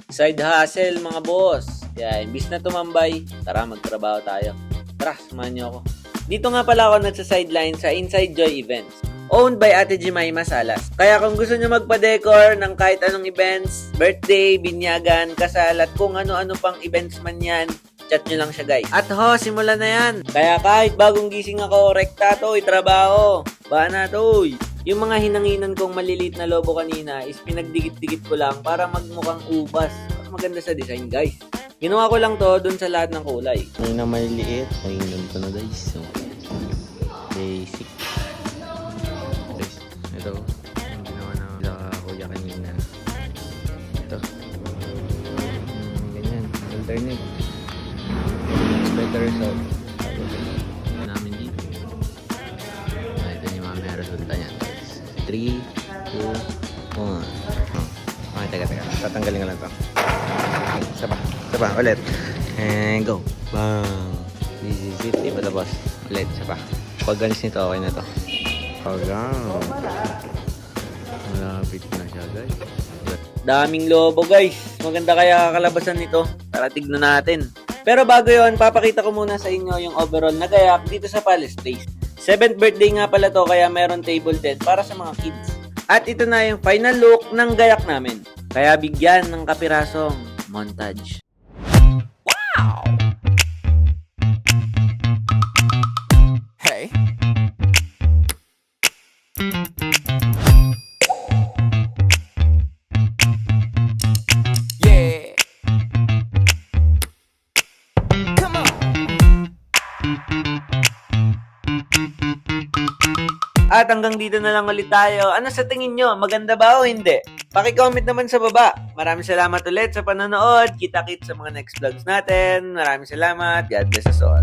Side hustle mga boss. Kaya imbis na tumambay, tara magtrabaho tayo. Tara, samahan niyo ako. Dito nga pala ako nagsa-sideline sa Inside Joy Events. Owned by Ate Jemima Salas. Kaya kung gusto nyo magpa-decor ng kahit anong events, birthday, binyagan, kasal, at kung ano-ano pang events man yan, chat nyo lang siya guys. At simulan na yan. Kaya kahit bagong gising ako, rekta to, trabaho. Bana to. Yung mga hinanginan kong maliliit na lobo kanina is pinagdikit-dikit ko lang para magmukhang ubas. Mas maganda sa design guys. Ginawa ko lang to dun sa lahat ng kulay. May na maliliit. May ganito na guys. So, basic. Guys, ito. Yung ginawa na kuya kanina. Ito. Ganyan. Alternate. Better result. Namin dito. Ito yung mga resulta niyan guys. 3, 2, 1. Okay, teka. Tatanggalin ko lang ito. Isa pa. Ulit. And go. Bang. This is it. Di ba tapos? Ulit. Isa pa. Pag galis nito, okay na to. Hanggang. Malapit na siya guys. Daming lobo guys. Maganda kaya kalabasan nito. Tara tignan natin. Pero bago yon, papakita ko muna sa inyo yung overall na gayak dito sa Palace Place. 7th birthday nga pala to kaya meron table tent para sa mga kids. At ito na yung final look ng gayak namin. Kaya bigyan ng kapirasong montage. Wow! Hey. Yeah. Come on. At hanggang dito na lang ulit tayo. Ano sa tingin nyo? Maganda ba o hindi? Paki-comment naman sa baba. Maraming salamat ulit sa panonood. Kita-kits sa mga next vlogs natin. Maraming salamat. God bless us all.